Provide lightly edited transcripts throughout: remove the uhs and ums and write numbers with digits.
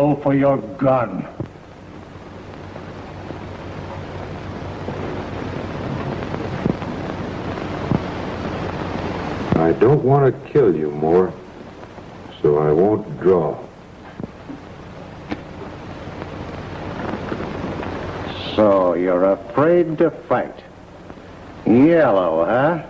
go for your gun. I don't want to kill you more, so I won't draw. So you're afraid to fight. Yellow, huh?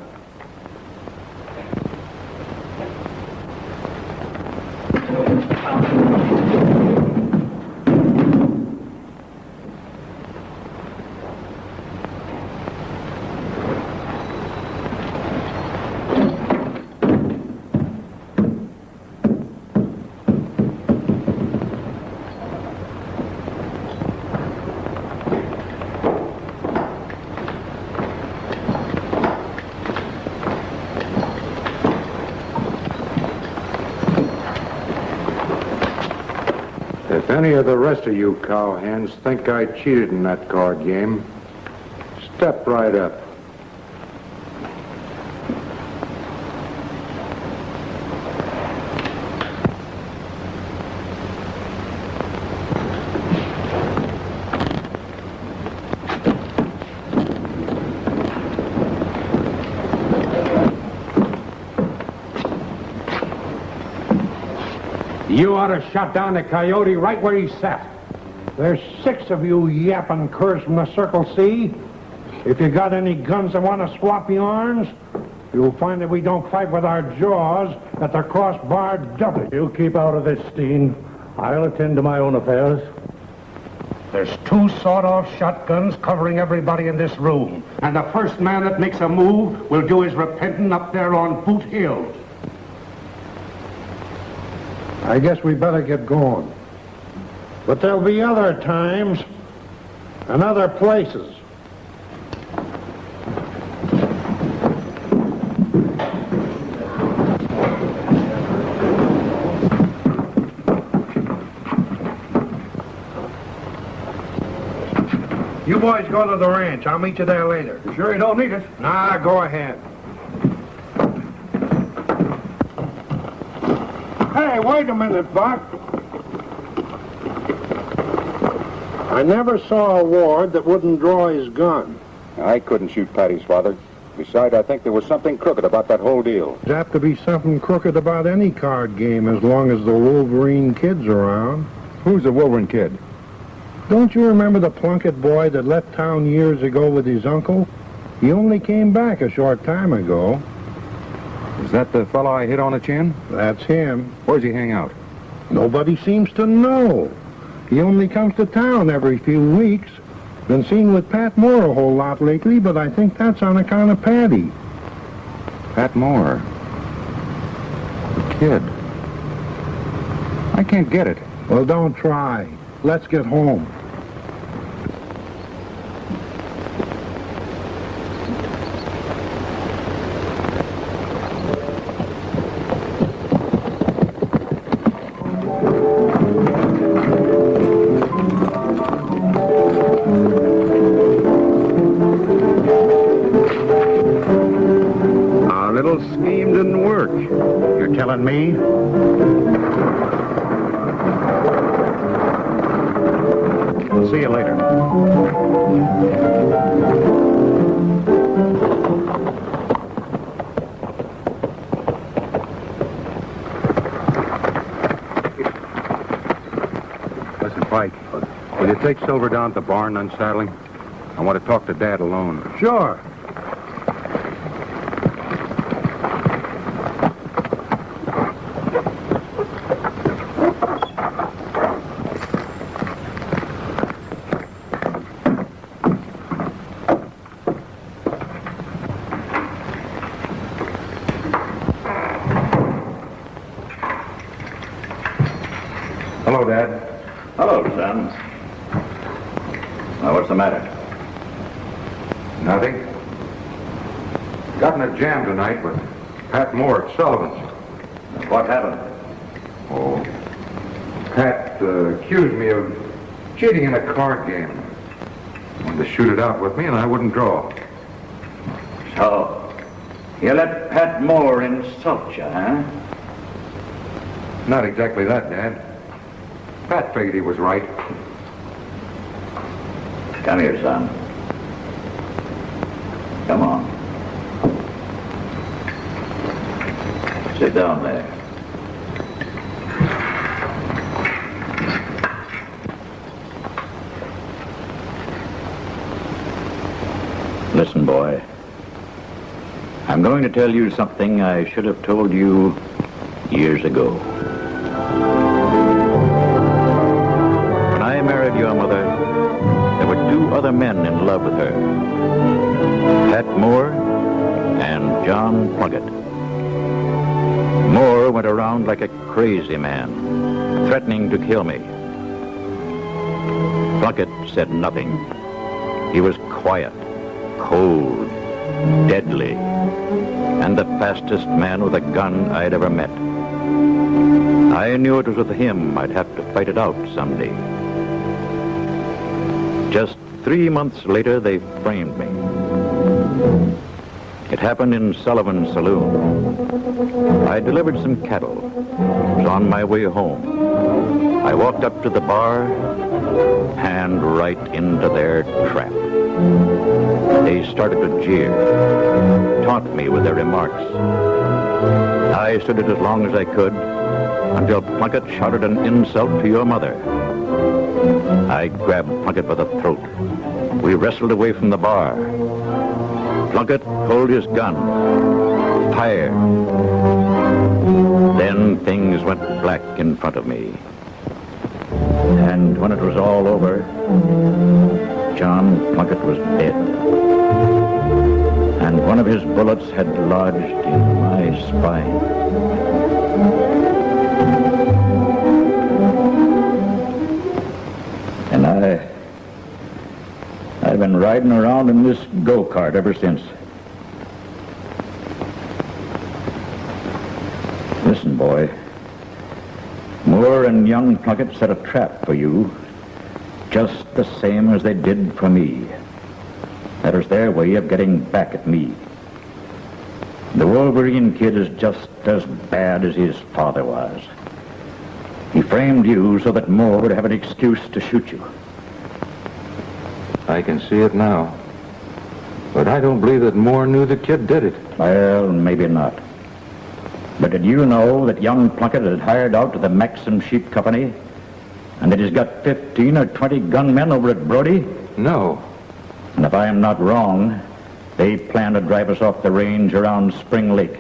If any of the rest of you cowhands think I cheated in that card game, step right up. You ought to shut down the coyote right where he sat. There's 6 of you yapping curs from the Circle C. If you got any guns that want to swap yarns, you'll find that we don't fight with our jaws at the crossbar double. You keep out of this, Steen. I'll attend to my own affairs. There's 2 sawed-off shotguns covering everybody in this room. And the first man that makes a move will do his repenting up there on Boot Hill. I guess we better get going. But there'll be other times and other places. You boys go to the ranch. I'll meet you there later. You sure you don't need it? Nah, go ahead. Hey, wait a minute, Buck. I never saw a ward that wouldn't draw his gun. I couldn't shoot Patty's father. Besides, I think there was something crooked about that whole deal. There's apt to be something crooked about any card game as long as the Wolverine Kid's around. Who's the Wolverine Kid? Don't you remember the Plunkett boy that left town years ago with his uncle? He only came back a short time ago. Is that the fellow I hit on the chin? That's him. Where's he hang out? Nobody seems to know. He only comes to town every few weeks. Been seen with Pat Moore a whole lot lately, but I think that's on account of Patty. Pat Moore. The kid. I can't get it. Well, don't try. Let's get home. Our little scheme didn't work. You're telling me? I'll see you later. Listen, Pike, will you take Silver down to the barn unsaddling? I want to talk to Dad alone. Sure. Hello, Dad. Hello, son. Now, what's the matter? Nothing. Got in a jam tonight with Pat Moore at Sullivan's. What happened? Oh, Pat accused me of cheating in a card game. Wanted to shoot it out with me, and I wouldn't draw. So, you let Pat Moore insult you, huh? Not exactly that, Dad. Pat figured he was right. Come here, son. Come on. Sit down there. Listen, boy. I'm going to tell you something I should have told you years ago. When I married your mother, there were two other men in love with her. Pat Moore and John Plunkett. Moore went around like a crazy man, threatening to kill me. Plunkett said nothing. He was quiet, cold, deadly, and the fastest man with a gun I'd ever met. I knew it was with him I'd have to fight it out someday. Just 3 months later, they framed me. It happened in Sullivan's saloon. I delivered some cattle. I was on my way home. I walked up to the bar and right into their trap. They started to jeer, taunt me with their remarks. I stood it as long as I could until Plunkett shouted an insult to your mother. I grabbed Plunkett by the throat. We wrestled away from the bar. Plunkett pulled his gun, fired. Then things went black in front of me. And when it was all over, John Plunkett was dead. And one of his bullets had lodged in my spine. And I've been riding around in this go-kart ever since. Listen, boy. Moore and young Plunkett set a trap for you, just the same as they did for me. That was their way of getting back at me. The Wolverine kid is just as bad as his father was. He framed you so that Moore would have an excuse to shoot you. I can see it now. But I don't believe that Moore knew the kid did it. Well, maybe not. But did you know that young Plunkett had hired out to the Maxim Sheep Company and that he's got 15 or 20 gunmen over at Brody? No. And if I am not wrong, they plan to drive us off the range around Spring Lake.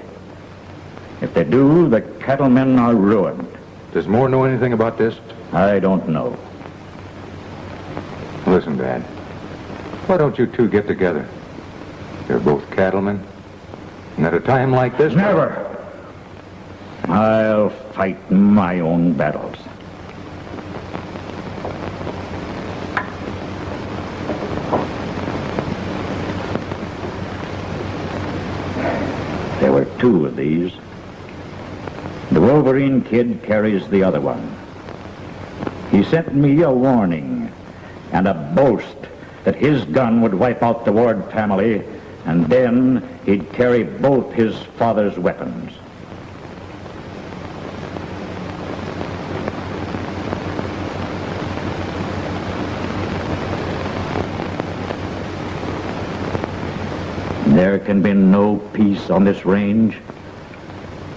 If they do, the cattlemen are ruined. Does Moore know anything about this? I don't know. Listen, Dad. Why don't you two get together? You're both cattlemen. And at a time like this... Never! I'll fight my own battles. There were two of these. The Wolverine kid carries the other one. He sent me a warning and a boast that his gun would wipe out the Ward family, and then he'd carry both his father's weapons. There can be no peace on this range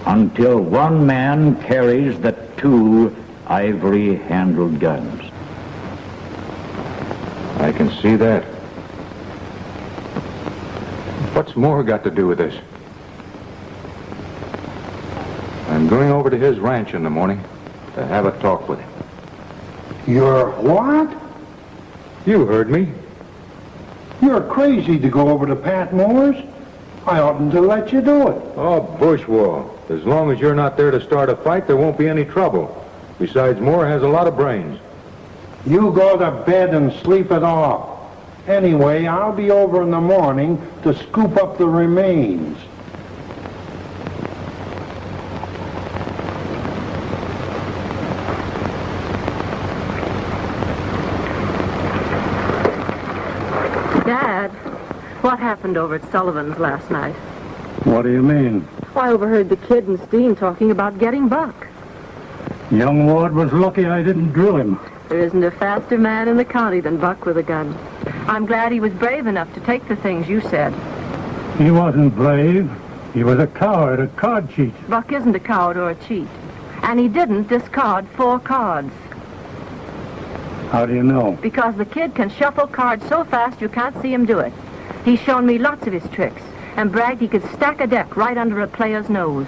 until one man carries the two ivory-handled guns. I can see that. What's Moore got to do with this? I'm going over to his ranch in the morning to have a talk with him. You're what? You heard me. You're crazy to go over to Pat Moore's. I oughtn't to let you do it. Oh, bushwall. As long as you're not there to start a fight, there won't be any trouble. Besides, Moore has a lot of brains. You go to bed and sleep it off. Anyway, I'll be over in the morning to scoop up the remains. Dad, what happened over at Sullivan's last night? What do you mean? Well, I overheard the kid and Steen talking about getting Buck. Young Ward was lucky I didn't drill him. There isn't a faster man in the county than Buck with a gun. I'm glad he was brave enough to take the things you said. He wasn't brave. He was a coward, a card cheat. Buck isn't a coward or a cheat. And he didn't discard 4 cards. How do you know? Because the kid can shuffle cards so fast you can't see him do it. He's shown me lots of his tricks and bragged he could stack a deck right under a player's nose.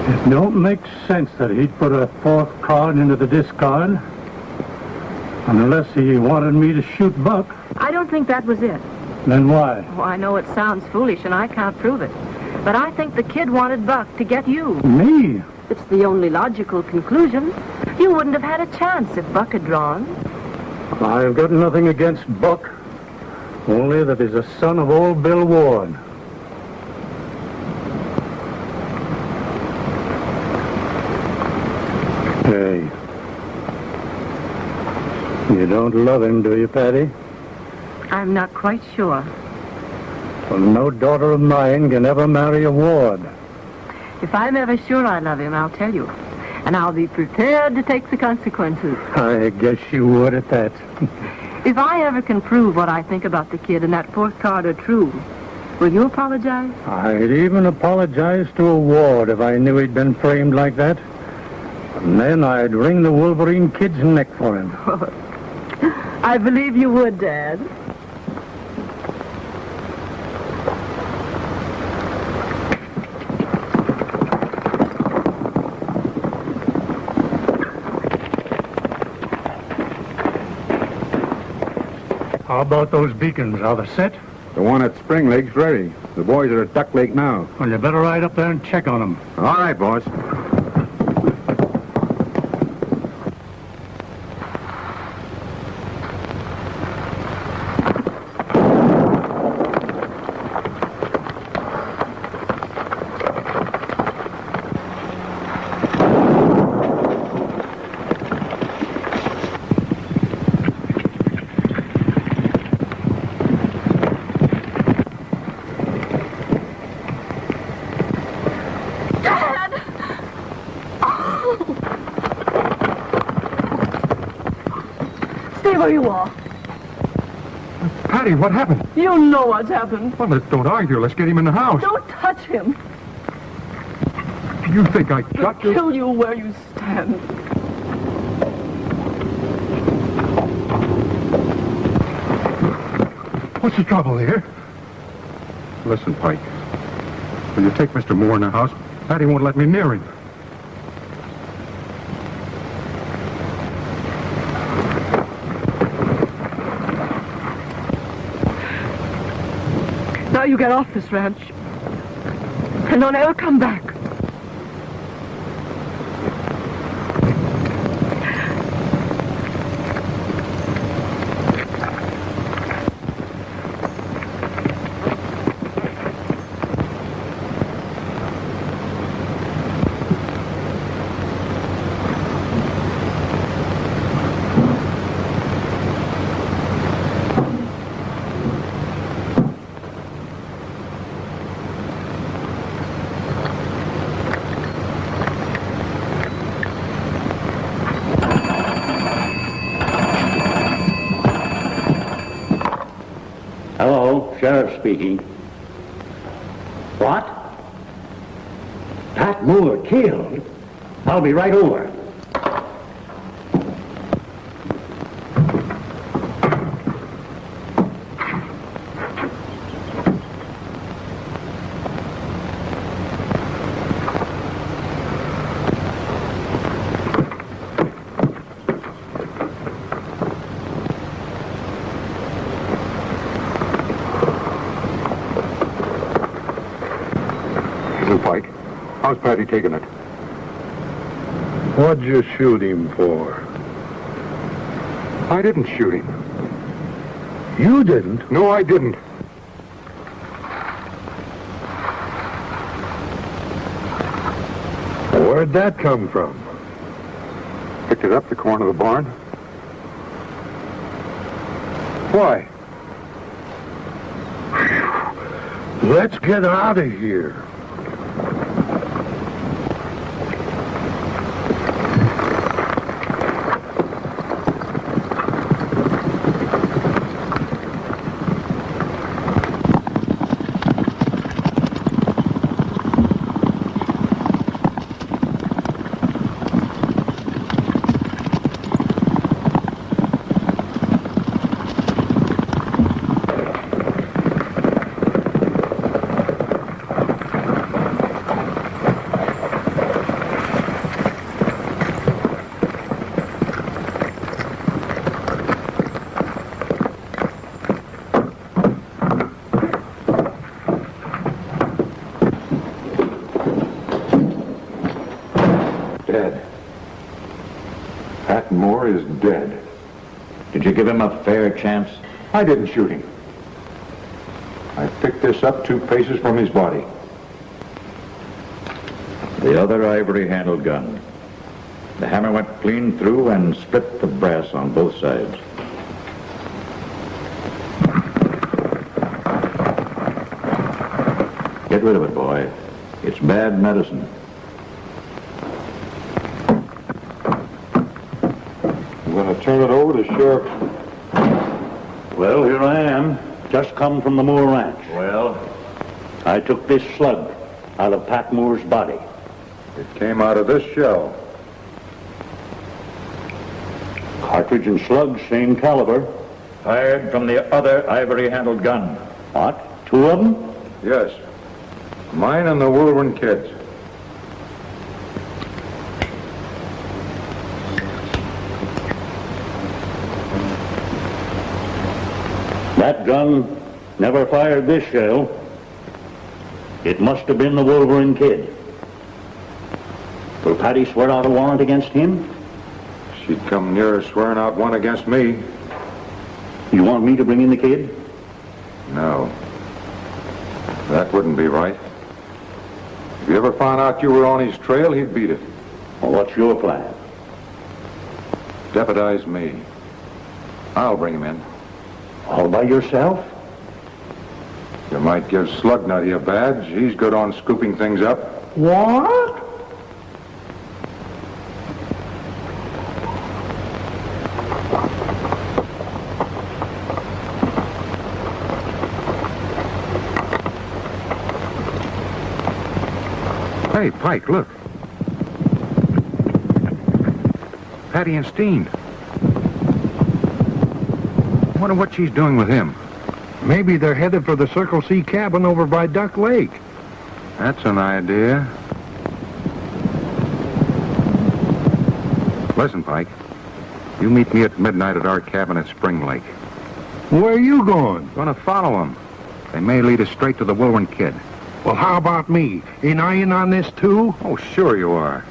It don't make sense that he'd put a 4th card into the discard unless he wanted me to shoot Buck. I don't think that was it. Then why? Oh, I know it sounds foolish and I can't prove it. But I think the kid wanted Buck to get you. Me? It's the only logical conclusion. You wouldn't have had a chance if Buck had drawn. I've got nothing against Buck, only that he's a son of old Bill Ward. Hey, you don't love him, do you, Patty? I'm not quite sure. Well, no daughter of mine can ever marry a Ward. If I'm ever sure I love him, I'll tell you. And I'll be prepared to take the consequences. I guess you would at that. If I ever can prove what I think about the kid and that 4th card are true, will you apologize? I'd even apologize to a Ward if I knew he'd been framed like that. And then I'd wring the Wolverine kid's neck for him. I believe you would, Dad. How about those beacons? Are they set? The one at Spring Lake's ready. The boys are at Duck Lake now. Well, you better ride up there and check on them. All right, boss. Where you are. Patty, what happened? You know what's happened. Well, don't argue. Let's get him in the house. Don't touch him. You think I got you? Kill you where you stand. What's the trouble here? Listen, Pike. Will you take Mr. Moore in the house? Patty won't let me near him. Now you get off this ranch. And don't ever come back. Hello, Sheriff speaking. What? Pat Moore killed? I'll be right over. Pike, how's Patty taking it? What'd you shoot him for? I didn't shoot him. You didn't? No, I didn't. Where'd that come from? Picked it up the corner of the barn. Why? Let's get out of here. boy is dead. Did you give him a fair chance? I didn't shoot him. I picked this up 2 paces from his body. The other ivory-handled gun. The hammer went clean through and split the brass on both sides. Get rid of it, boy. It's bad medicine. I'm going to turn it over to Sheriff. Well, here I am. Just come from the Moore Ranch. Well? I took this slug out of Pat Moore's body. It came out of this shell. Cartridge and slug, same caliber. Fired from the other ivory-handled gun. What? 2 of them? Yes. Mine and the Wolverine kid's. That gun never fired this shell. It must have been the Wolverine kid. Will Patty swear out a warrant against him? She'd come near swearing out one against me. You want me to bring in the kid? No. That wouldn't be right. If he ever found out you were on his trail, he'd beat it. Well, what's your plan? Deputize me. I'll bring him in. All by yourself? You might give Slugnut a badge. He's good on scooping things up. What? Hey, Pike, look. Patty and Steen. Wonder what she's doing with him. Maybe they're headed for the Circle C cabin over by Duck Lake. That's an idea. Listen, Pike. You meet me at midnight at our cabin at Spring Lake. Where are you going? Gonna follow them. They may lead us straight to the Wolverine kid. Well, how about me? Ain't I in on this, too? Oh, sure you are.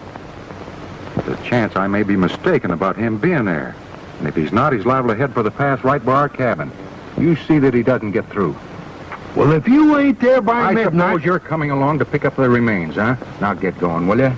There's a chance I may be mistaken about him being there. And if he's not, he's liable to head for the pass right by our cabin. You see that he doesn't get through. Well, if you ain't there by I midnight... suppose you're coming along to pick up the remains, huh? Now get going, will you?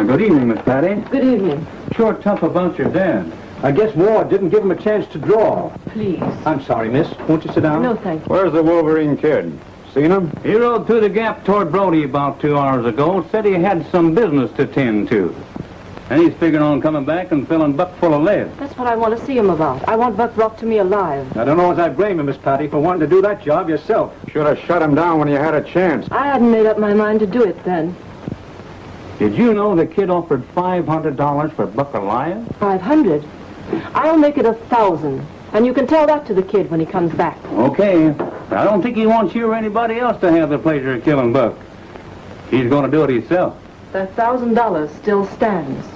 Good evening, Miss Patty. Good evening. Sure tough about your dad. I guess Ward didn't give him a chance to draw. Please. I'm sorry, miss. Won't you sit down? No, thank you. Where's the Wolverine kid? Seen him? He rode through the gap toward Brody about 2 hours ago. Said he had some business to tend to. And he's figuring on coming back and filling Buck full of lead. That's what I want to see him about. I want Buck brought to me alive. I don't know as I blame you, Miss Patty, for wanting to do that job yourself. Should have shut him down when you had a chance. I hadn't made up my mind to do it then. Did you know the kid offered $500 for Buck alive? 500. I'll make it 1,000. And you can tell that to the kid when he comes back. Okay. I don't think he wants you or anybody else to have the pleasure of killing Buck. He's going to do it himself. That $1,000 still stands.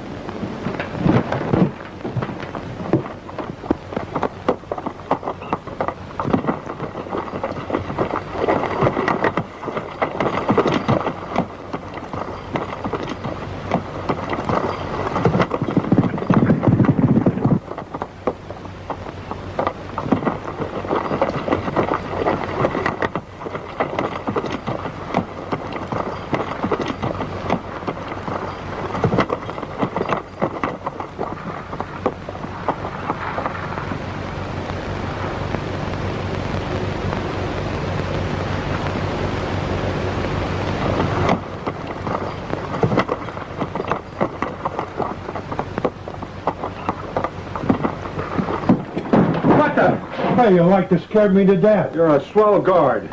Yeah, you like to scare me to death. You're a swell guard.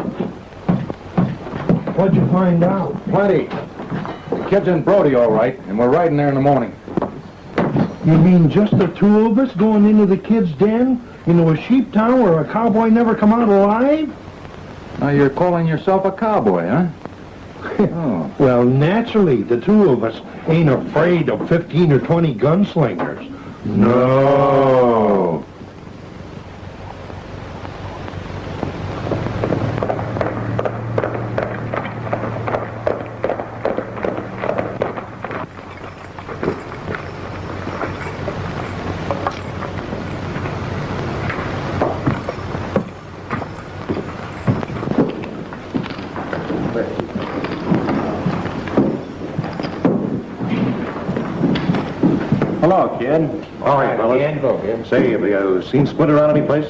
What'd you find out? Plenty. The kid's in Brody, all right, and we're riding there in the morning. You mean just the two of us going into the kid's den? Into a sheep town where a cowboy never come out alive? Now you're calling yourself a cowboy, huh? Oh. Well, naturally, the two of us ain't afraid of 15 or 20 gunslingers. No. Hello, kid. All right, fellas. Say, have you seen Splinter around any place?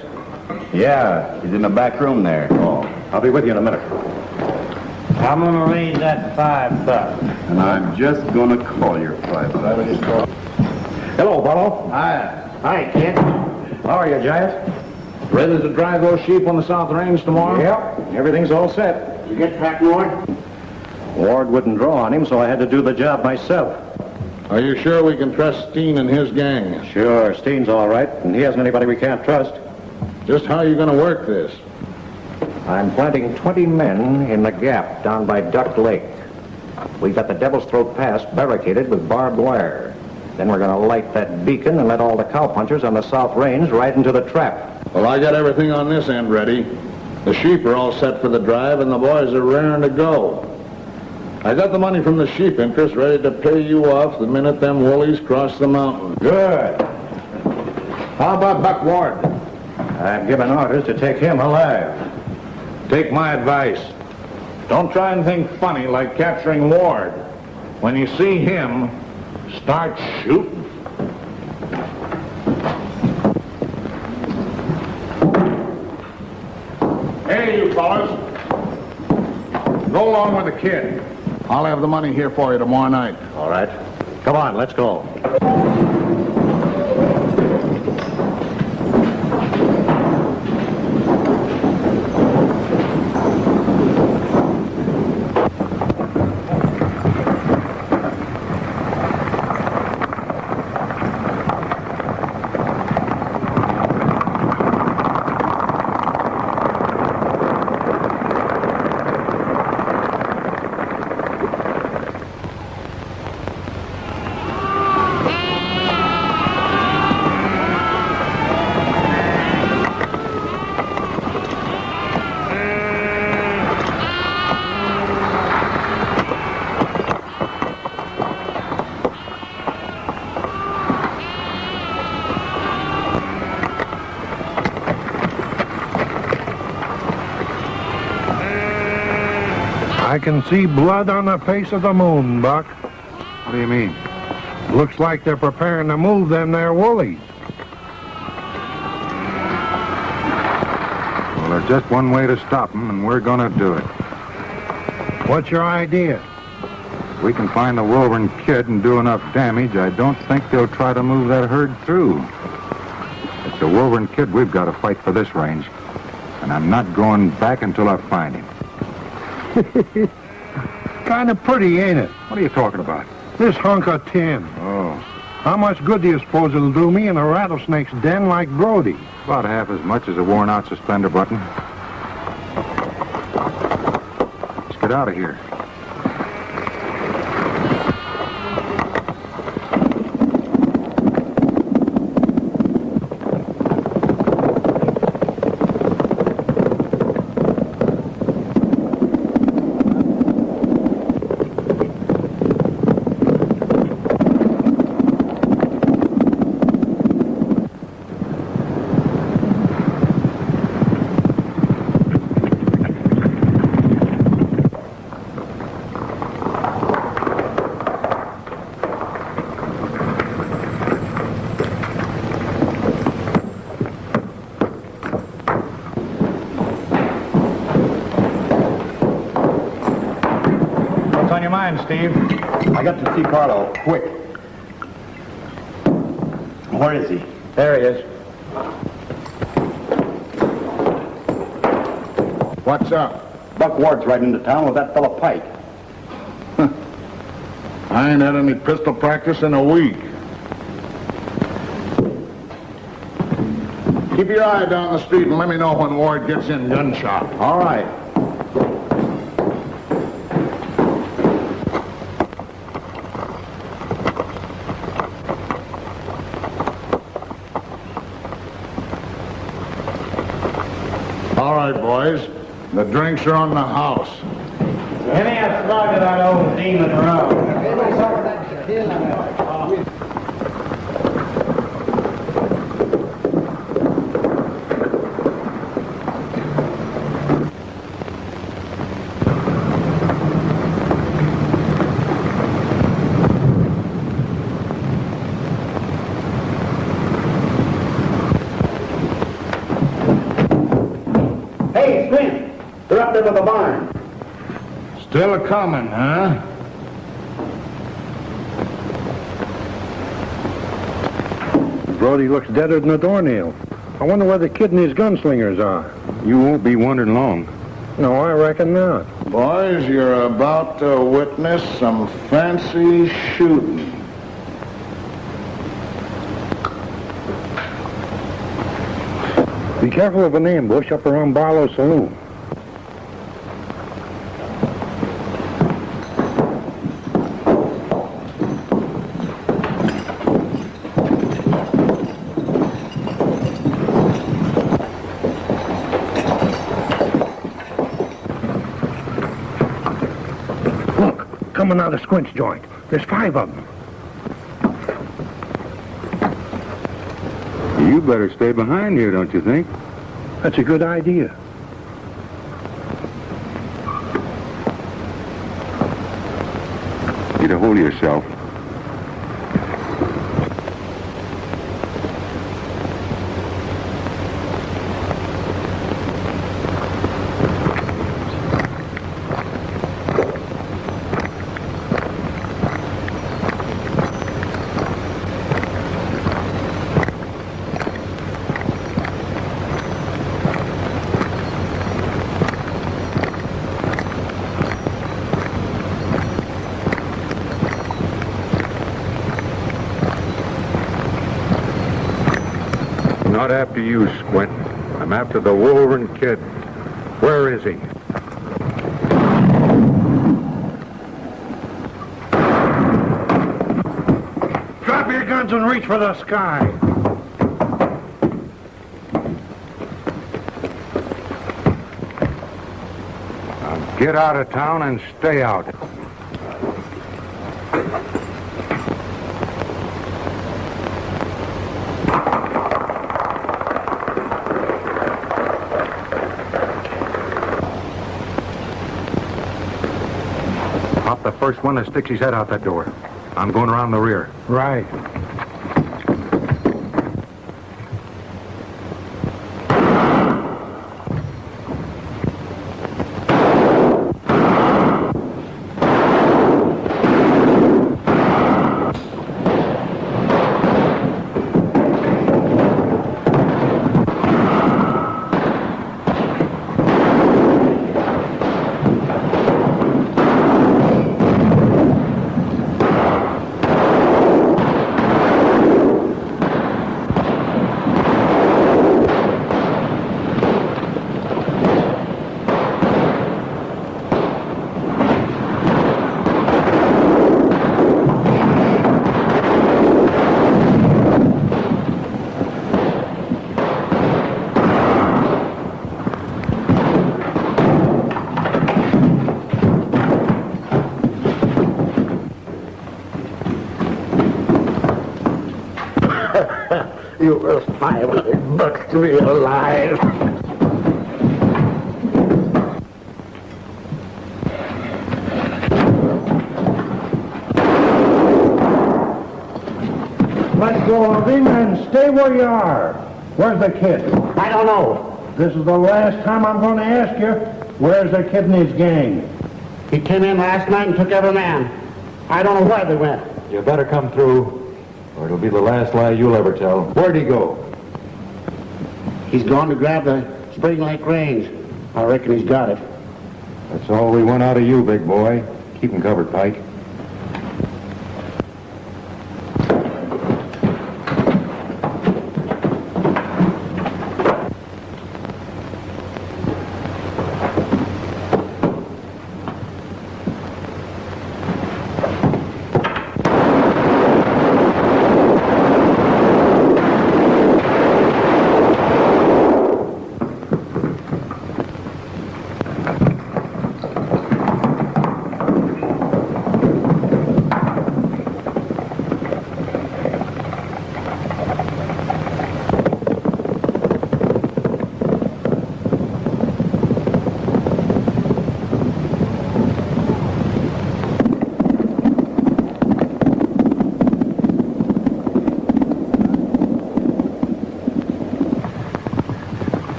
Yeah, he's in the back room there. Oh, I'll be with you in a minute. I'm gonna raise that $5,000. And I'm just gonna call your $5,000. Hello, Barlow. Hi, kid. How are you, Giant? Ready to drive those sheep on the South Range tomorrow? Yep. Everything's all set. You get Pat Ward? Ward wouldn't draw on him, so I had to do the job myself. Are you sure we can trust Steen and his gang? Sure, Steen's all right, and he hasn't anybody we can't trust. Just how are you going to work this? I'm planting 20 men in the gap down by Duck Lake. We've got the Devil's Throat Pass barricaded with barbed wire. Then we're going to light that beacon and let all the cowpunchers on the South Range ride into the trap. Well, I got everything on this end ready. The sheep are all set for the drive, and the boys are raring to go. I got the money from the sheep interest ready to pay you off the minute them woolies cross the mountain. Good. How about Buck Ward? I've given orders to take him alive. Take my advice. Don't try and think funny like capturing Ward. When you see him, start shooting. Hey, you fellas. Go along with the kid. I'll have the money here for you tomorrow night. All right. Come on, let's go. I can see blood on the face of the moon, Buck. What do you mean? Looks like they're preparing to move them there woolies. Well, there's just one way to stop them, and we're gonna do it. What's your idea? If we can find the Wolverine kid and do enough damage, I don't think they'll try to move that herd through. It's the Wolverine kid we've got to fight for this range, and I'm not going back until I find him. Kind of pretty, ain't it? What are you talking about? This hunk of tin. Oh, How much good do you suppose it'll do me in a rattlesnake's den like Brody? about half as much as a worn-out suspender button. Let's get out of here. What's on your mind, Steve? I got to see Carlo, quick. Where is he? There he is. What's up? Buck Ward's right into town with that fella Pike. I ain't had any pistol practice in a week. Keep your eye down the street and let me know when Ward gets in gunshot. All right. All right, boys. The drinks are on the house. Give me a slug of that old demon rum. Hey, Slim, they're up there by the barn. Still a-coming, huh? Brody looks deader than a doornail. I wonder where the kid and his gunslingers are. You won't be wondering long. No, I reckon not. Boys, you're about to witness some fancy shooting. Be careful of an ambush up around Barlow's saloon. Look, coming out of Squint's joint. There's 5 of them. You better stay behind here, don't you think? That's a good idea. Get a hold of yourself. Not after you, Squint. I'm after the Wolverine Kid. Where is he? Drop your guns and reach for the sky. Now get out of town and stay out. Pop the first one that sticks his head out that door. I'm going around the rear. Right. You were 500 bucks to be alive. Let go of him and stay where you are. Where's the kid? I don't know. This is the last time I'm going to ask you, where's the kid and his gang? He came in last night and took every man. I don't know where they went. You better come through, or it'll be the last lie you'll ever tell. Where'd he go? He's gone to grab the Spring Lake Range. I reckon he's got it. That's all we want out of you, big boy. Keep him covered, Pike.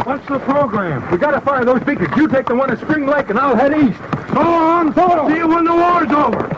What's the program? We gotta fire those beacons. You take the one at Spring Lake and I'll head east. Go on, photo. See you when the war's over.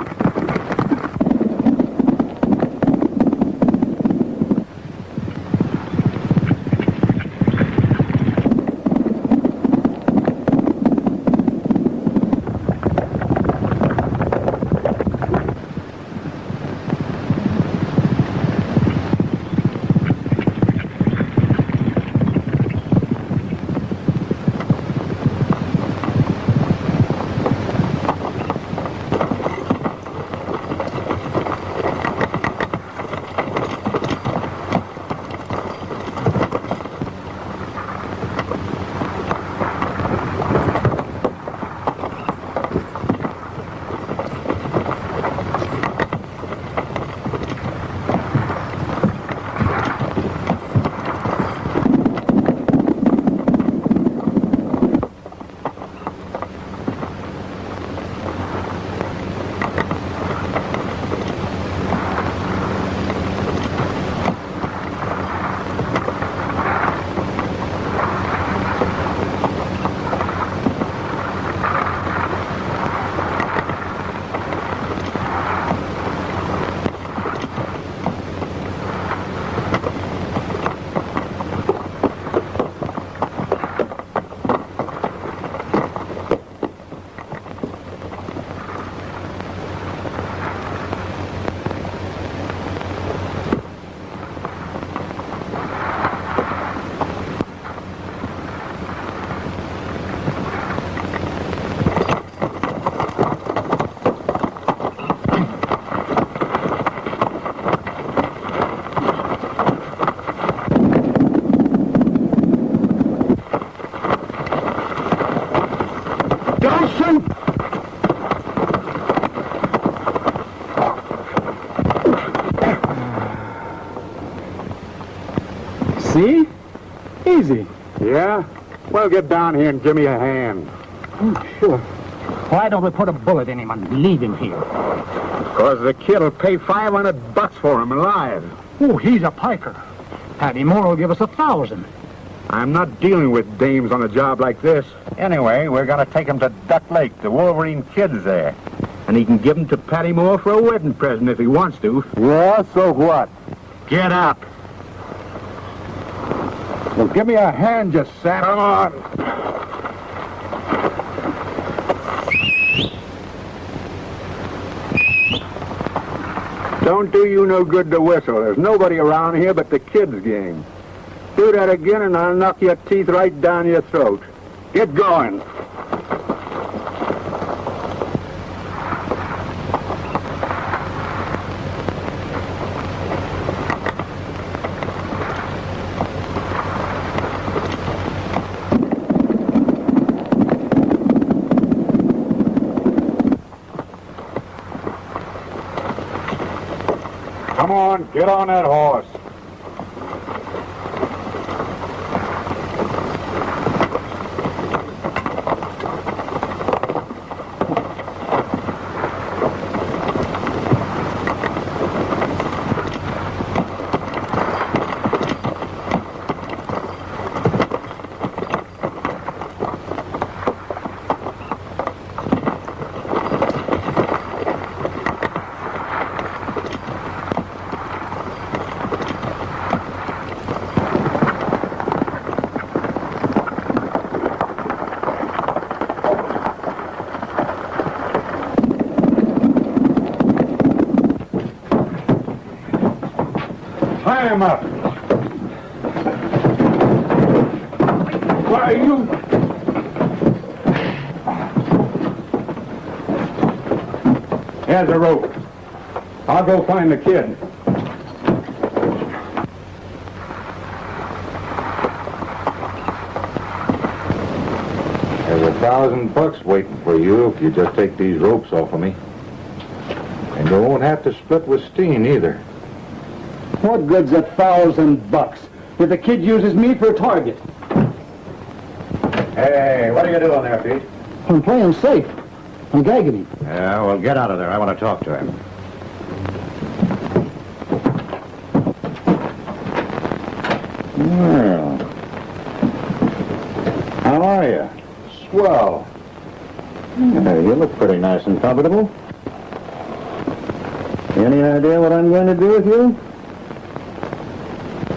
See? Easy. Yeah? Well, get down here and give me a hand. Oh, sure. Why don't we put a bullet in him and leave him here? Because the kid'll pay $500 for him alive. Oh, he's a piker. Paddy Moore will give us 1,000. I'm not dealing with dames on a job like this. Anyway, we're going to take him to Duck Lake. The Wolverine Kid's there. And he can give him to Paddy Moore for a wedding present if he wants to. Yeah, so what? Get up. Well, give me a hand, you sap. Come on. Don't do you no good to whistle. There's nobody around here but the kids' game. Do that again and I'll knock your teeth right down your throat. Get going. Come on, get on that horse. Tie him up. Why, you... Here's a rope. I'll go find the kid. There's $1,000 waiting for you if you just take these ropes off of me. And you won't have to split with Steen either. What good's $1,000 if the kid uses me for a target? Hey, what are you doing there, Pete? I'm playing safe. I'm gagging him. Yeah, well, get out of there. I want to talk to him. Well, how are you? Swell. Yeah, you look pretty nice and comfortable. Any idea what I'm going to do with you?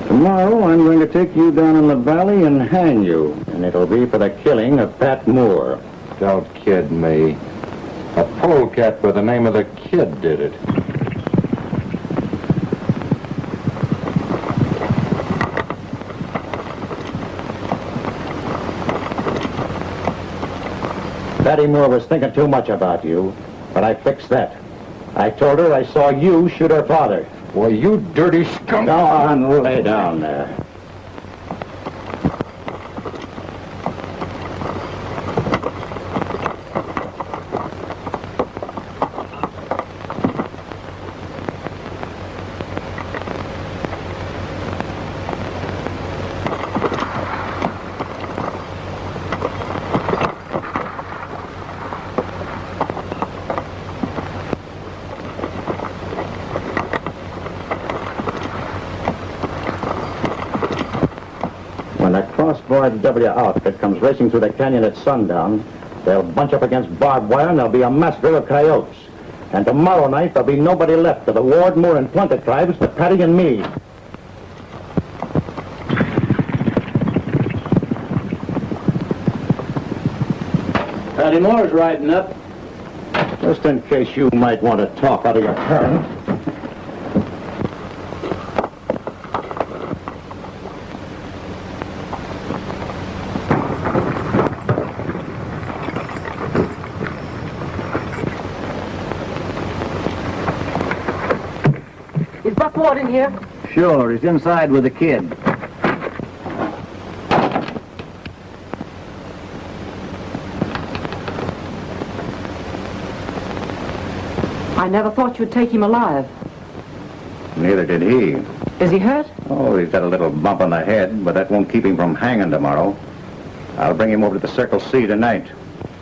Tomorrow, I'm going to take you down in the valley and hang you, and it'll be for the killing of Pat Moore. Don't kid me. A polecat by the name of the Kid did it. Patty Moore was thinking too much about you, but I fixed that. I told her I saw you shoot her father. Well, you dirty skunk. Go on, lay down there. When that cross-barred W outfit comes racing through the canyon at sundown, they'll bunch up against barbed wire and there'll be a massacre of coyotes. And tomorrow night there'll be nobody left of the Ward, Moore, and Plunkett tribes but Patty and me. Patty Moore's riding up. Just in case you might want to talk out of your turn. Is Buck Ward in here? Sure, he's inside with the kid. I never thought you'd take him alive. Neither did he. Is he hurt? Oh, he's got a little bump on the head, but that won't keep him from hanging tomorrow. I'll bring him over to the Circle C tonight.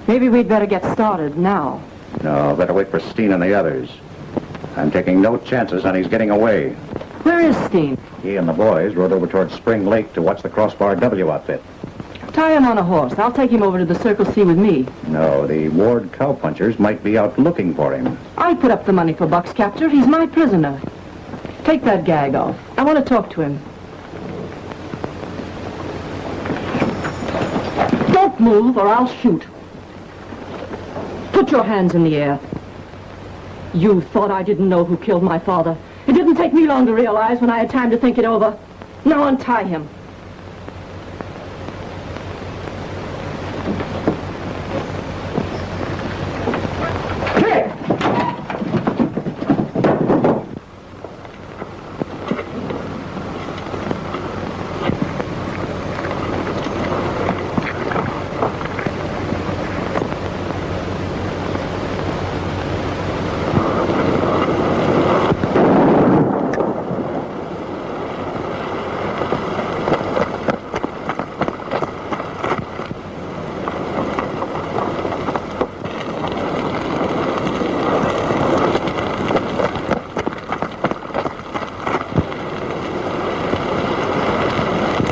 Maybe we'd better get started now. No, better wait for Steen and the others. I'm taking no chances on his getting away. Where is Steen? He and the boys rode over towards Spring Lake to watch the Crossbar W outfit. Tie him on a horse. I'll take him over to the Circle C with me. No, the Ward cowpunchers might be out looking for him. I put up the money for Buck's capture. He's my prisoner. Take that gag off. I want to talk to him. Don't move or I'll shoot. Put your hands in the air. You thought I didn't know who killed my father. It didn't take me long to realize when I had time to think it over. Now untie him.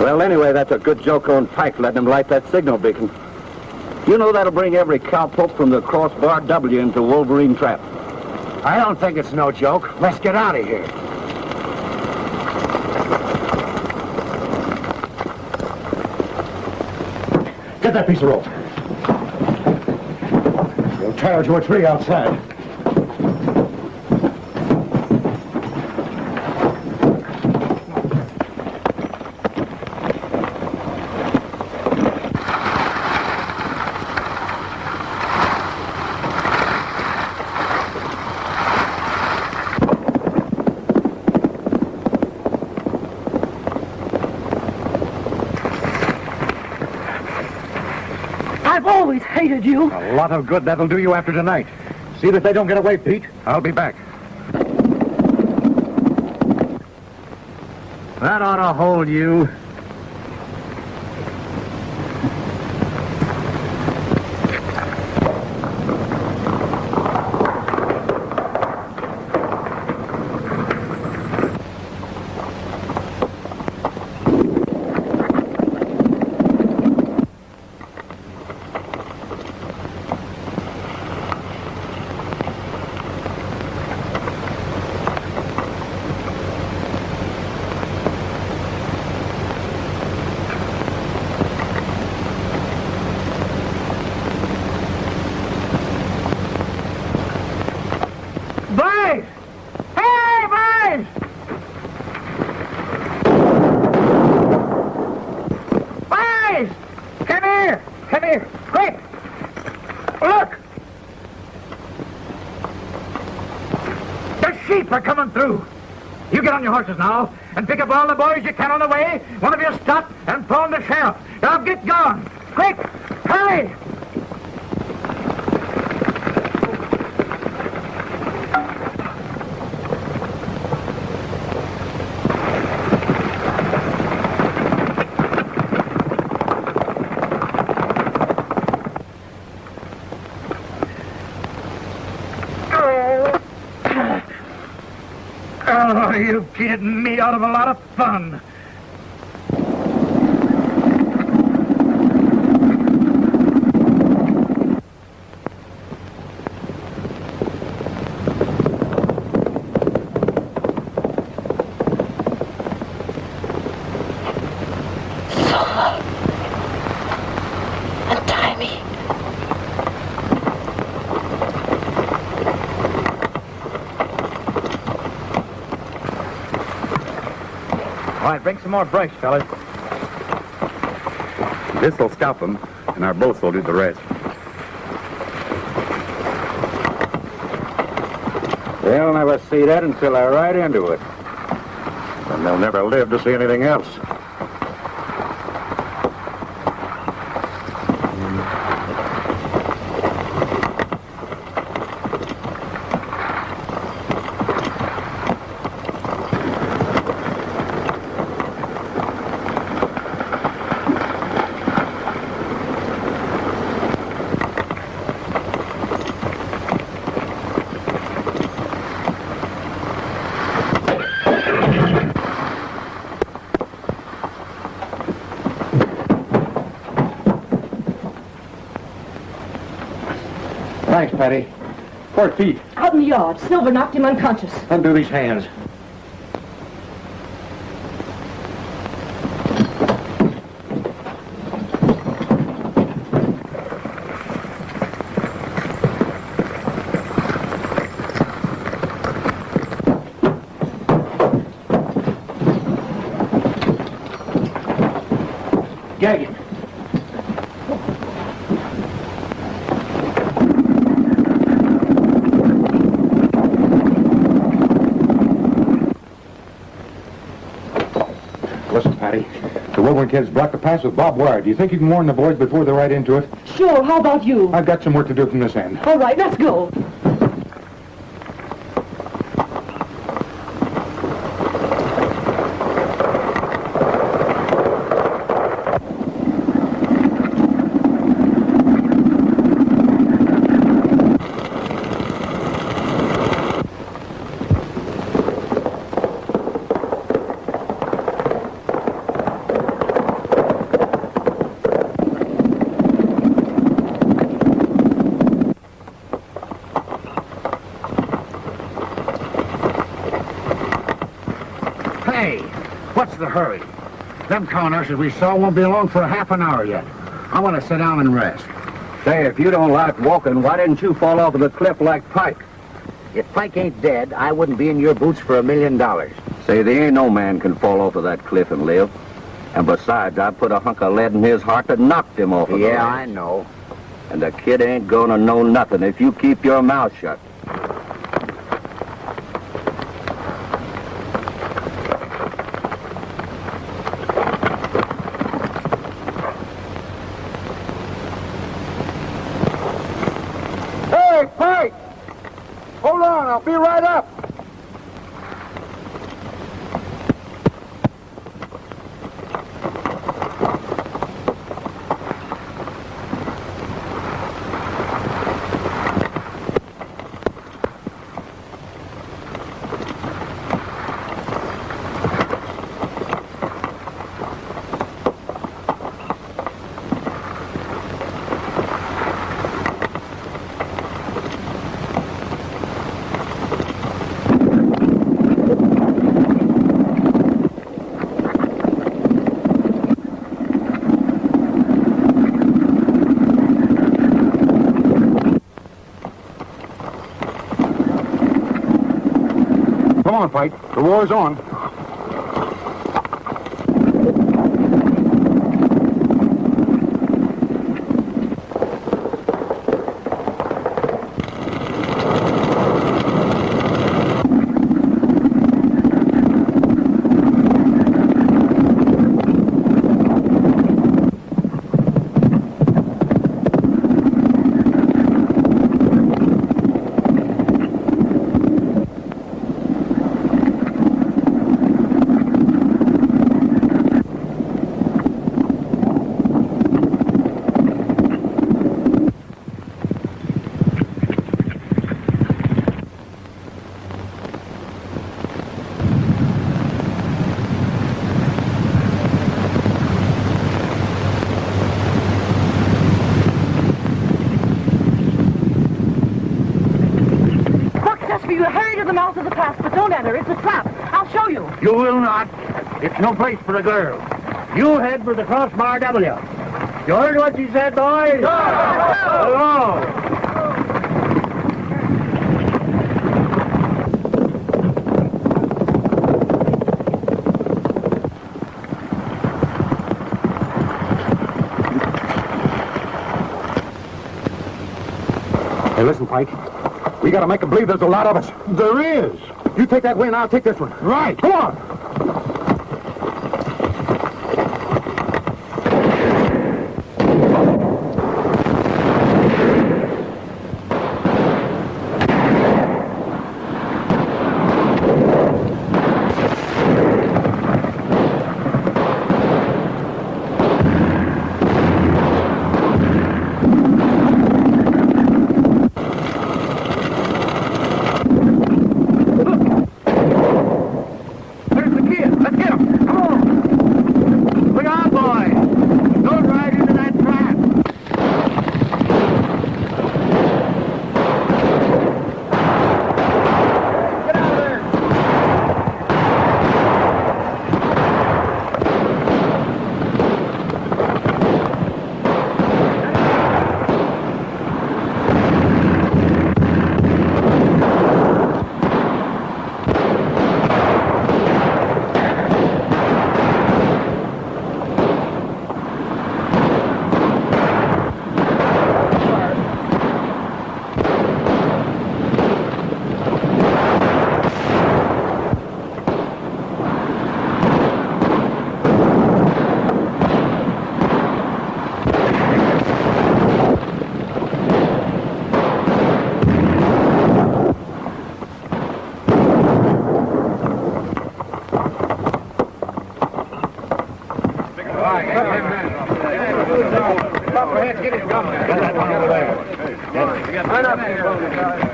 Well, anyway, that's a good joke on Pike letting him light that signal beacon. You know that'll bring every cowpoke from the Crossbar W into Wolverine trap. I don't think it's no joke. Let's get out of here. Get that piece of rope. We'll tie her to a tree outside. always hated you. A lot of good that'll do you after tonight. See that they don't get away, Pete. I'll be back. That ought to hold you. Boys! Hey, boys! Boys! Come here! Come here! Quick! Look! The sheep are coming through. You get on your horses now and pick up all the boys you can on the way. One of you stop and phone the sheriff. Now get going. Quick! Hurry! Oh, you cheated me out of a lot of fun. Untie me. All right, bring some more brush, fellas. This'll stop them, and our boats will do the rest. They'll never see that until they're right into it. And they'll never live to see anything else. Thanks, Patty. Where's Pete? Out in the yard. Silver knocked him unconscious. Undo these hands. Gag it. Listen, Patty. The Wilburn kids blocked the pass with barbed wire. Do you think you can warn the boys before they're right into it? Sure, how about you? I've got some work to do from this end. All right, let's go. Hey, what's the hurry? Them cow nurses we saw won't be along for a half an hour yet. I want to sit down and rest. Say, if you don't like walking, why didn't you fall off of the cliff like Pike? If Pike ain't dead, I wouldn't be in your boots for $1 million. Say, there ain't no man can fall off of that cliff and live. And besides, I put a hunk of lead in his heart that knocked him off of the Yeah, ledge. I know. And the kid ain't gonna know nothing if you keep your mouth shut. be right up. Come on, Pike. The war's on. You hurry to the mouth of the pass, but don't enter. It's a trap. I'll show you. You will not. It's no place for a girl. You head for the crossbar W. You heard what she said, boys? Along. Hey, listen, Pike. We gotta make them believe there's a lot of us. There is. You take that way and I'll take this one. Right. Come on.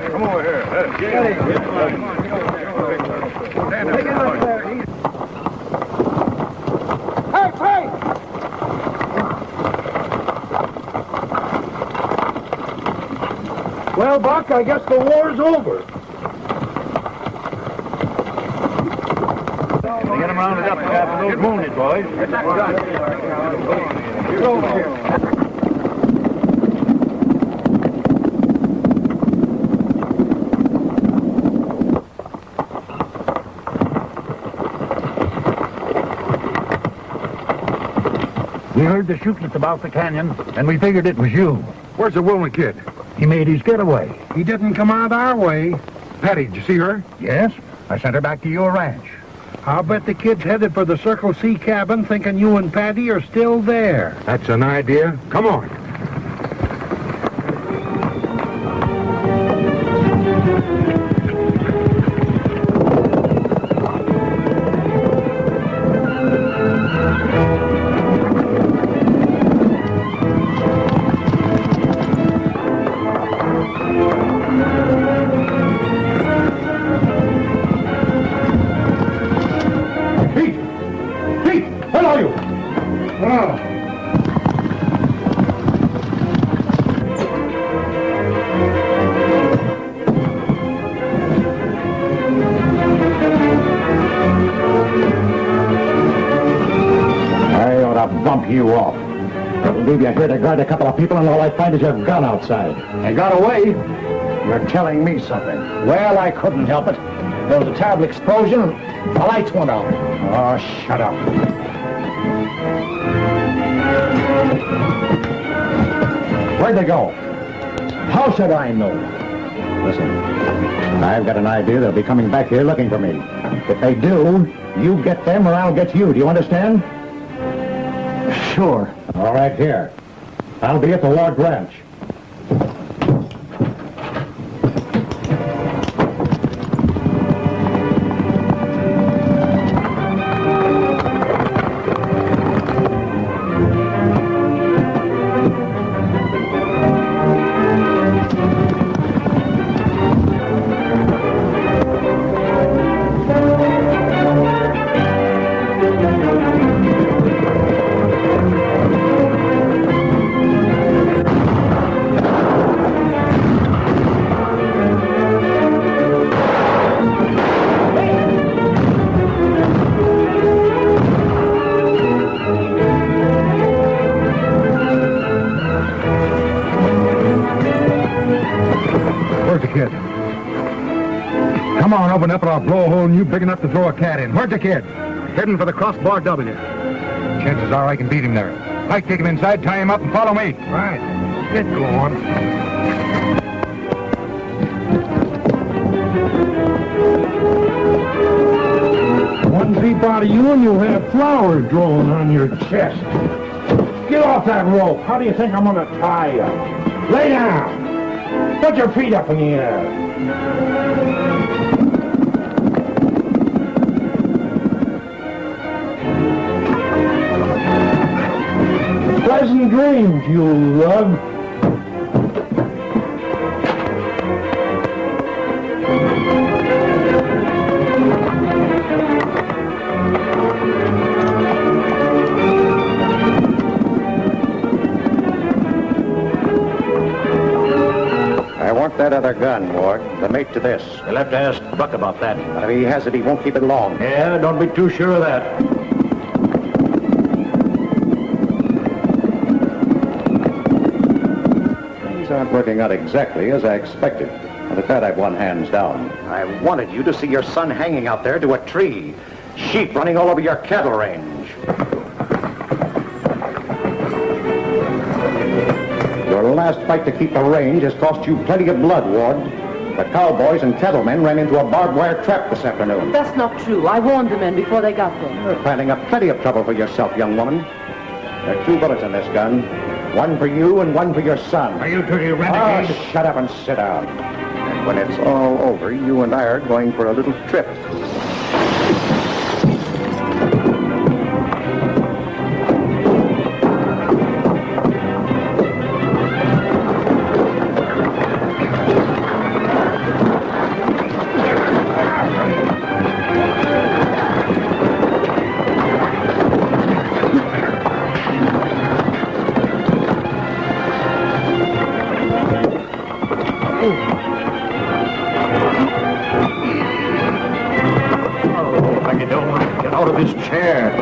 Come over here. Hey, Frank! Well, Buck, I guess the war's over. Get them rounded up after those wounded, boys. You're over here. We heard the shooting at the mouth of the canyon, and we figured it was you. Where's the Wilman kid? He made his getaway. He didn't come out our way. Patty, did you see her? Yes, I sent her back to your ranch. I'll bet the kid's headed for the Circle C cabin thinking you and Patty are still there. That's an idea. Come on. I ought to bump you off. I'll leave you here to guard a couple of people, and all I find is your gun outside. You got away? You're telling me something. Well, I couldn't help it. There was a terrible explosion, and the lights went out. Oh, shut up. Where'd they go? How should I know? Listen, I've got an idea they'll be coming back here looking for me. If they do, you get them or I'll get you. Do you understand? Sure. All right, here. I'll be at the Ward Ranch. Where's the kid? Come on, open up or I'll blow a hole in you big enough to throw a cat in. Where's the kid? Heading for the crossbar W. Chances are I can beat him there. Pike, take him inside, tie him up, and follow me. Right. Get going. One peep out of you and you'll have flowers growing on your chest. Get off that rope. How do you think I'm going to tie you? Lay down. Put your feet up in the air. Pleasant dreams, you lug. I want that other gun, Ward. The mate to this. You'll have to ask Buck about that. If he has it, he won't keep it long. Yeah, don't be too sure of that. Things aren't working out exactly as I expected. And at that, I've won hands down. I wanted you to see your son hanging out there to a tree. Sheep running all over your cattle range. Your last fight to keep the range has cost you plenty of blood, Ward. The cowboys and cattlemen ran into a barbed wire trap this afternoon. That's not true. I warned the men before they got there. You're planning up plenty of trouble for yourself, young woman. There are 2 bullets in this gun. One for you and one for your son. Are you two renegades? Oh, shut up and sit down. And when it's all over, you and I are going for a little trip. Get out of this chair.